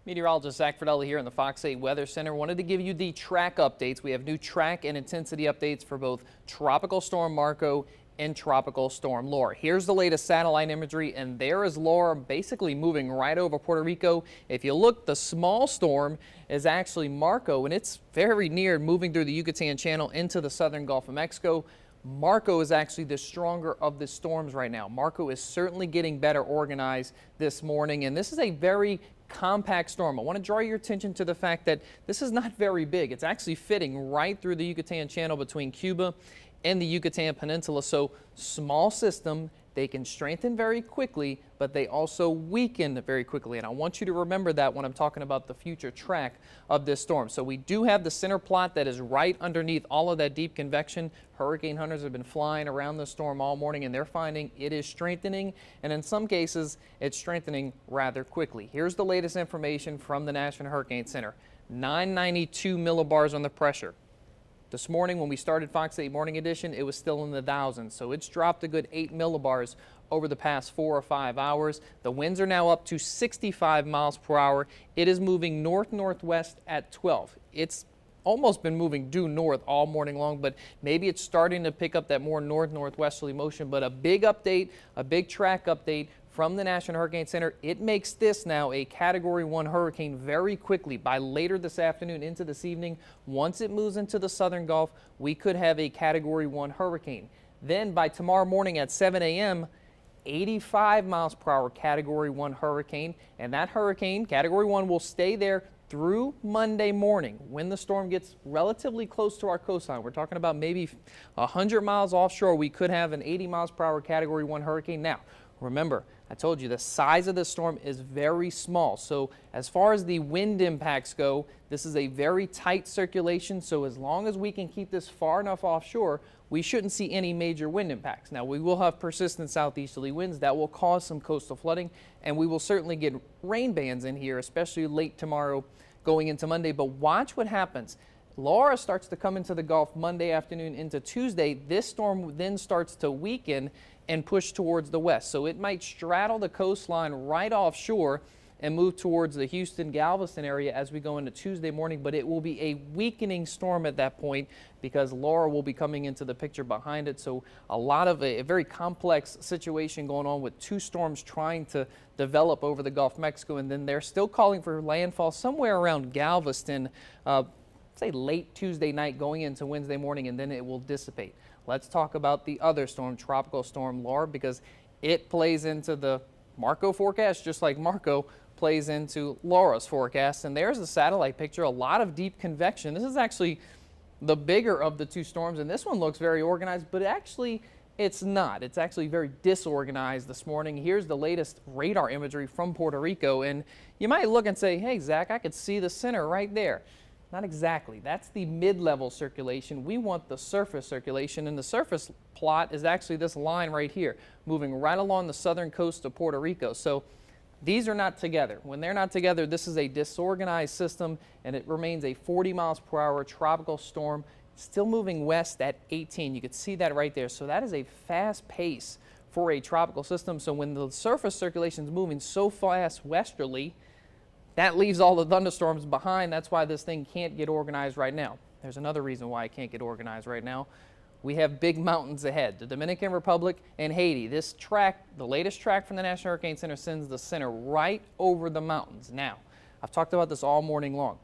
Meteorologist Zach Fridelli here in the Fox 8 Weather Center. Wanted to give you the track updates. We have new track and intensity updates for both Tropical Storm Marco and Tropical Storm Laura. Here's the latest satellite imagery, and there is Laura basically moving right over Puerto Rico. If you look, the small storm is actually Marco, and it's very near, moving through the Yucatan Channel into the southern Gulf of Mexico. Marco is actually the stronger of the storms right now. Marco is certainly getting better organized this morning, and this is a very compact storm. I want to draw your attention to the fact that this is not very big. It's actually fitting right through the Yucatan Channel between Cuba and the Yucatan Peninsula. So small system, they can strengthen very quickly, but they also weaken very quickly. And I want you to remember that when I'm talking about the future track of this storm. So we do have the center plot that is right underneath all of that deep convection. Hurricane hunters have been flying around the storm all morning, and they're finding it is strengthening, and in some cases it's strengthening rather quickly. Here's the latest information from the National Hurricane Center. 992 millibars on the pressure. This morning when we started Fox 8 Morning Edition, it was still in the thousands, so it's dropped a good 8 millibars over the past 4 or 5 hours. The winds are now up to 65 miles per hour. It is moving north-northwest at 12. It's almost been moving due north all morning long, but maybe it's starting to pick up that more north-northwesterly motion. But a big update, a big track update from the National Hurricane Center. It makes this now a Category 1 hurricane very quickly. By later this afternoon into this evening, once it moves into the southern Gulf, we could have a Category 1 hurricane. Then by tomorrow morning at 7 a.m., 85 miles per hour Category 1 hurricane, and that hurricane, Category 1, will stay there through Monday morning when the storm gets relatively close to our coastline. We're talking about maybe 100 miles offshore. We could have an 80 miles per hour Category 1 hurricane. Now, remember, I told you the size of the storm is very small. So as far as the wind impacts go, this is a very tight circulation. So as long as we can keep this far enough offshore, we shouldn't see any major wind impacts. Now, we will have persistent southeasterly winds that will cause some coastal flooding, and we will certainly get rain bands in here, especially late tomorrow going into Monday. But watch what happens. Laura starts to come into the Gulf Monday afternoon into Tuesday. This storm then starts to weaken and push towards the west. So it might straddle the coastline right offshore and move towards the Houston-Galveston area as we go into Tuesday morning, but it will be a weakening storm at that point because Laura will be coming into the picture behind it. So a lot of a very complex situation going on with two storms trying to develop over the Gulf of Mexico, and then they're still calling for landfall somewhere around Galveston, say late Tuesday night going into Wednesday morning, and then it will dissipate. Let's talk about the other storm, Tropical Storm Laura, because it plays into the Marco forecast just like Marco plays into Laura's forecast. And there's the satellite picture, a lot of deep convection. This is actually the bigger of the two storms, and this one looks very organized, but actually it's not. It's actually very disorganized this morning. Here's the latest radar imagery from Puerto Rico, and you might look and say, hey, Zach, I could see the center right there. Not exactly. That's the mid-level circulation. We want the surface circulation, and the surface plot is actually this line right here, moving right along the southern coast of Puerto Rico. So these are not together. When they're not together, this is a disorganized system, and it remains a 40 miles per hour tropical storm, still moving west at 18. You can see that right there. So that is a fast pace for a tropical system. So when the surface circulation is moving so fast westerly, that leaves all the thunderstorms behind. That's why this thing can't get organized right now. There's another reason why it can't get organized right now. We have big mountains ahead. The Dominican Republic and Haiti. This track, the latest track from the National Hurricane Center, sends the center right over the mountains. Now, I've talked about this all morning long.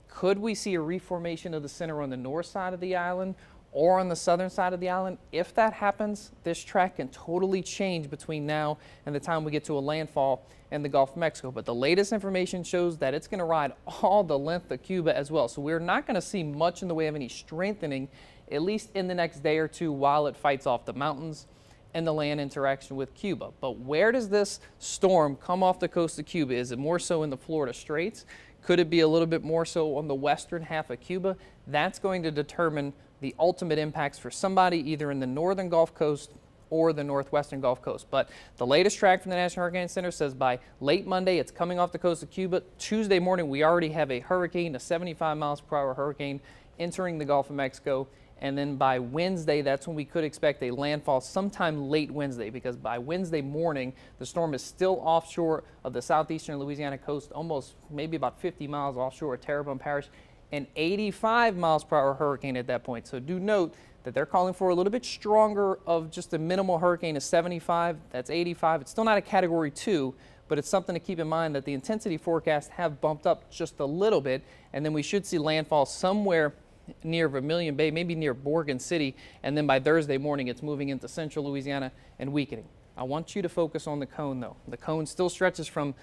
Could we see a reformation of the center on the north side of the island or on the southern side of the island? If that happens, this track can totally change between now and the time we get to a landfall in the Gulf of Mexico. But the latest information shows that it's going to ride all the length of Cuba as well. So we're not going to see much in the way of any strengthening, at least in the next day or two, while it fights off the mountains and the land interaction with Cuba. But where does this storm come off the coast of Cuba? Is it more so in the Florida Straits? Could it be a little bit more so on the western half of Cuba? That's going to determine the ultimate impacts for somebody either in the northern Gulf Coast or the northwestern Gulf Coast. But the latest track from the National Hurricane Center says by late Monday, it's coming off the coast of Cuba. Tuesday morning, we already have a hurricane, a 75 miles per hour hurricane entering the Gulf of Mexico. And then by Wednesday, that's when we could expect a landfall sometime late Wednesday, because by Wednesday morning, the storm is still offshore of the southeastern Louisiana coast, almost maybe about 50 miles offshore of Terrebonne Parish, an 85 miles per hour hurricane at that point. So do note that they're calling for a little bit stronger of just a minimal hurricane of 75. That's 85. It's still not a category 2, but it's something to keep in mind that the intensity forecasts have bumped up just a little bit, and then we should see landfall somewhere near Vermilion Bay, maybe near Morgan City, and then by Thursday morning it's moving into central Louisiana and weakening. I want you to focus on the cone though. The cone still stretches from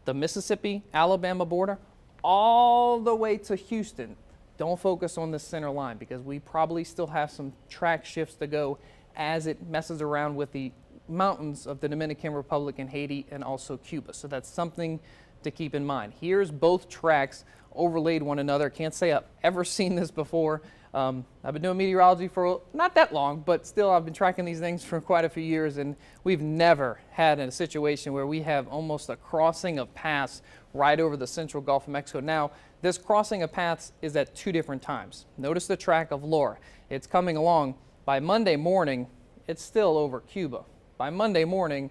the Mississippi-Alabama border all the way to Houston. Don't focus on the center line because we probably still have some track shifts to go as it messes around with the mountains of the Dominican Republic and Haiti and also Cuba. So that's something to keep in mind. Here's both tracks overlaid one another. Can't say I've ever seen this before. I've been doing meteorology for not that long, but still I've been tracking these things for quite a few years, and we've never had a situation where we have almost a crossing of paths right over the central Gulf of Mexico. Now, this crossing of paths is at 2 different times. Notice the track of Laura. It's coming along. By Monday morning, it's still over Cuba. By Monday morning,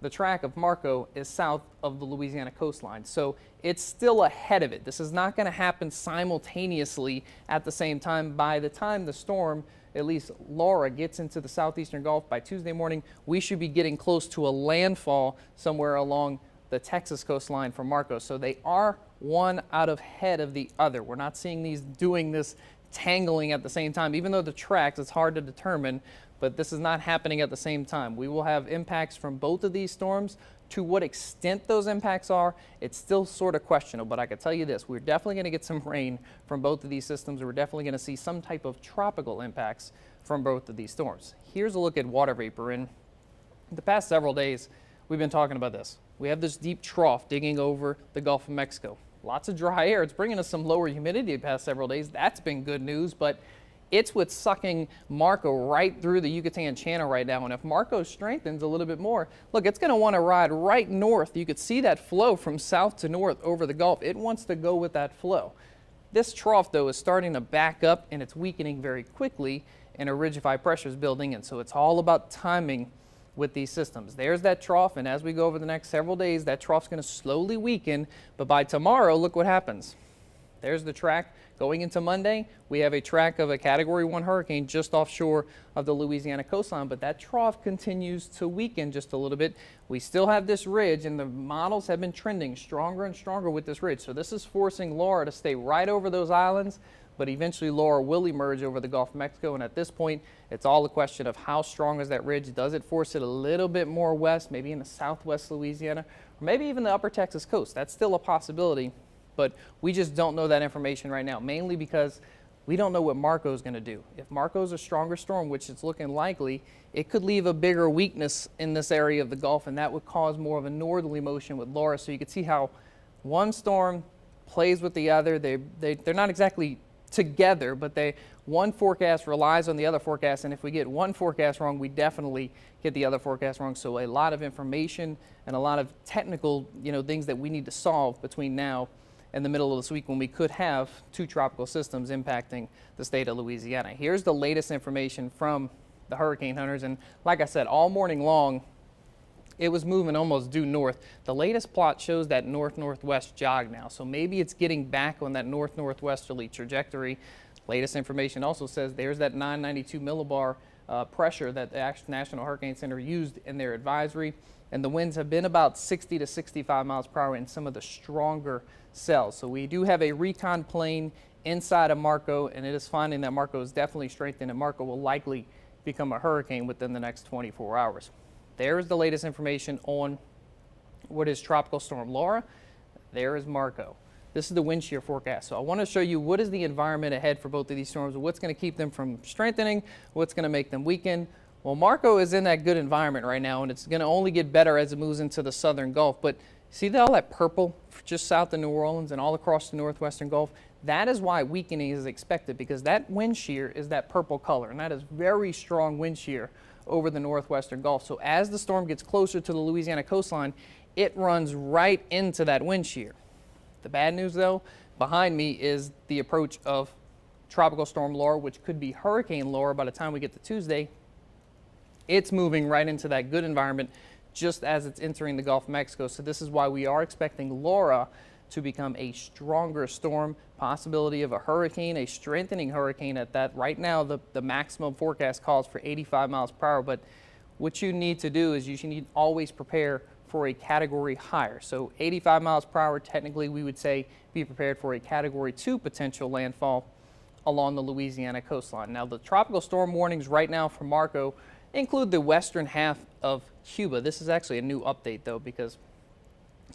the track of Marco is south of the Louisiana coastline. So it's still ahead of it. This is not going to happen simultaneously at the same time. By the time the storm, at least Laura, gets into the southeastern Gulf by Tuesday morning, we should be getting close to a landfall somewhere along the Texas coastline from Marco. So they are one out of head of the other. We're not seeing these doing this tangling at the same time. Even though the tracks, it's hard to determine, but this is not happening at the same time. We will have impacts from both of these storms. To what extent those impacts are, it's still sort of questionable, but I can tell you this, we're definitely going to get some rain from both of these systems. We're definitely going to see some type of tropical impacts from both of these storms. Here's a look at water vapor. In the past several days, we've been talking about this. We have this deep trough digging over the Gulf of Mexico. Lots of dry air. It's bringing us some lower humidity the past several days. That's been good news, but it's what's sucking Marco right through the Yucatan Channel right now. And if Marco strengthens a little bit more, look, it's going to want to ride right north. You could see that flow from south to north over the Gulf. It wants to go with that flow. This trough, though, is starting to back up, and it's weakening very quickly, and a ridge of high pressure is building in. So it's all about timing with these systems. There's that trough, and as we go over the next several days, that trough's going to slowly weaken. But by tomorrow, look what happens. There's the track. Going into Monday, we have a track of a Category 1 hurricane just offshore of the Louisiana coastline, but that trough continues to weaken just a little bit. We still have this ridge, and the models have been trending stronger and stronger with this ridge. So this is forcing Laura to stay right over those islands, but eventually Laura will emerge over the Gulf of Mexico, and at this point, it's all a question of how strong is that ridge. Does it force it a little bit more west, maybe in the southwest Louisiana, or maybe even the upper Texas coast? That's still a possibility. But we just don't know that information right now, mainly because we don't know what Marco's going to do. If Marco's a stronger storm, which it's looking likely, it could leave a bigger weakness in this area of the Gulf, and that would cause more of a northerly motion with Laura. So you can see how one storm plays with the other. They're not exactly together, but one forecast relies on the other forecast, and if we get one forecast wrong, we definitely get the other forecast wrong. So a lot of information and a lot of technical, things that we need to solve between now in the middle of this week when we could have 2 tropical systems impacting the state of Louisiana. Here's the latest information from the hurricane hunters, and like I said, all morning long it was moving almost due north. The latest plot shows that north-northwest jog now, so maybe it's getting back on that north-northwesterly trajectory. Latest information also says there's that 992 millibar pressure that the National Hurricane Center used in their advisory, and the winds have been about 60 to 65 miles per hour in some of the stronger cells. So we do have a recon plane inside of Marco, and it is finding that Marco is definitely strengthened, and Marco will likely become a hurricane within the next 24 hours. There is the latest information on what is Tropical Storm Laura. There is Marco. This is the wind shear forecast. So I want to show you what is the environment ahead for both of these storms, what's going to keep them from strengthening, what's going to make them weaken. Well, Marco is in that good environment right now, and it's going to only get better as it moves into the southern Gulf. But see all that purple just south of New Orleans and all across the northwestern Gulf? That is why weakening is expected, because that wind shear is that purple color, and that is very strong wind shear over the northwestern Gulf. So as the storm gets closer to the Louisiana coastline, it runs right into that wind shear. The bad news, though, behind me is the approach of Tropical Storm Laura, which could be Hurricane Laura by the time we get to Tuesday. It's moving right into that good environment just as it's entering the Gulf of Mexico. So this is why we are expecting Laura to become a stronger storm, possibility of a hurricane, a strengthening hurricane at that. Right now, the maximum forecast calls for 85 miles per hour, but what you need to do is you should need always prepare for a category higher. So 85 miles per hour, technically we would say be prepared for a category 2 potential landfall along the Louisiana coastline. Now the tropical storm warnings right now for Marco include the western half of Cuba. This is actually a new update though, because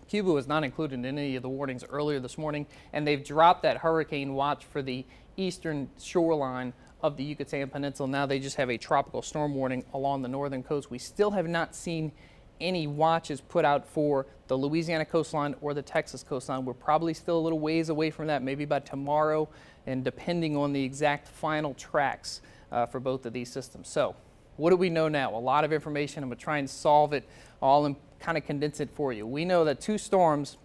Cuba was not included in any of the warnings earlier this morning, and they've dropped that hurricane watch for the eastern shoreline of the Yucatan Peninsula. Now they just have a tropical storm warning along the northern coast. We still have not seen any watches put out for the Louisiana coastline or the Texas coastline. We're probably still a little ways away from that, maybe by tomorrow, and depending on the exact final tracks for both of these systems. So what do we know now? A lot of information. I'm going to try and solve it all and kind of condense it for you. We know that 2 storms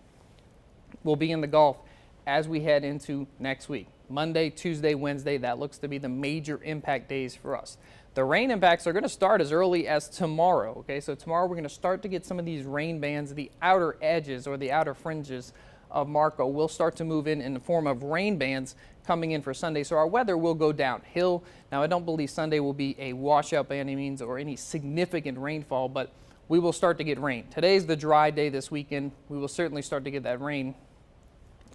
will be in the Gulf as we head into next week. Monday, Tuesday, Wednesday, that looks to be the major impact days for us. The rain impacts are going to start as early as tomorrow. Okay, so tomorrow we're going to start to get some of these rain bands, the outer edges or the outer fringes of Marco will start to move in the form of rain bands coming in for Sunday. So our weather will go downhill. Now I don't believe Sunday will be a washout by any means or any significant rainfall, but we will start to get rain. Today's the dry day this weekend. We will certainly start to get that rain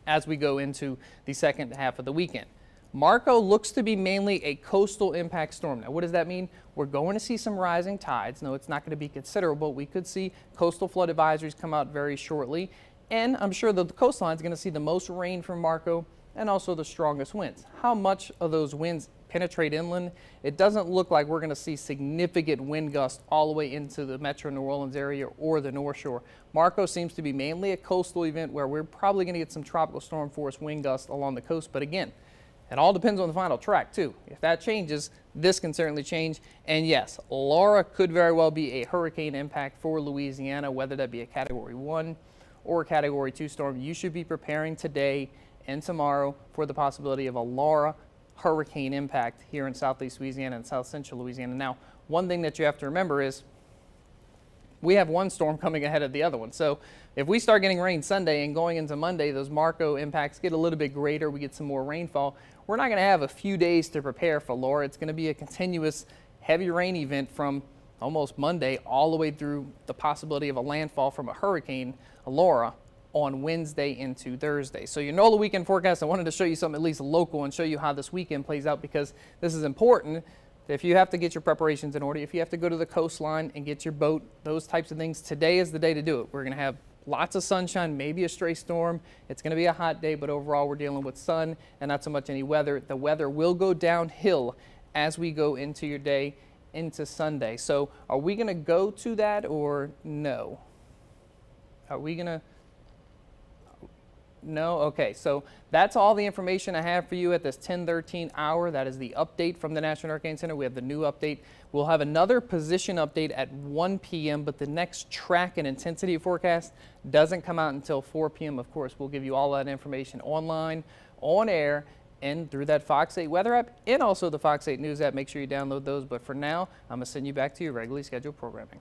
as we go into the second half of the weekend. Marco looks to be mainly a coastal impact storm. Now, what does that mean? We're going to see some rising tides. No, it's not going to be considerable. We could see coastal flood advisories come out very shortly. And I'm sure that the coastline is going to see the most rain from Marco and also the strongest winds. How much of those winds penetrate inland? It doesn't look like we're going to see significant wind gusts all the way into the metro New Orleans area or the North Shore. Marco seems to be mainly a coastal event where we're probably going to get some tropical storm force wind gusts along the coast. But again, it all depends on the final track too. If that changes, this can certainly change. And yes, Laura could very well be a hurricane impact for Louisiana, whether that be a Category 1 or a Category 2 storm. You should be preparing today and tomorrow for the possibility of a Laura hurricane impact here in southeast Louisiana and south central Louisiana. Now, one thing that you have to remember is we have one storm coming ahead of the other one. So if we start getting rain Sunday and going into Monday, those Marco impacts get a little bit greater. We get some more rainfall. We're not going to have a few days to prepare for Laura. It's going to be a continuous heavy rain event from almost Monday all the way through the possibility of a landfall from a hurricane, a Laura, on Wednesday into Thursday. So you know the weekend forecast. I wanted to show you something at least local and show you how this weekend plays out, because this is important. If you have to get your preparations in order, if you have to go to the coastline and get your boat, those types of things, today is the day to do it. We're going to have lots of sunshine, maybe a stray storm. It's going to be a hot day, but overall we're dealing with sun and not so much any weather. The weather will go downhill as we go into your day into Sunday. So are we going to go to that or no? Are we going to? No? Okay, so that's all the information I have for you at this 10:13 hour. That is the update from the National Hurricane Center. We have the new update. We'll have another position update at 1 p.m., but the next track and intensity forecast doesn't come out until 4 p.m. Of course, we'll give you all that information online, on air, and through that Fox 8 weather app and also the Fox 8 News app. Make sure you download those. But for now, I'm going to send you back to your regularly scheduled programming.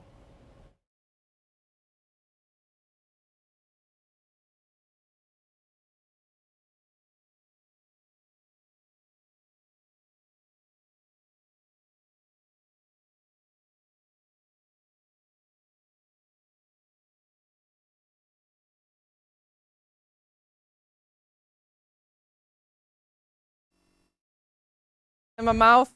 In my mouth.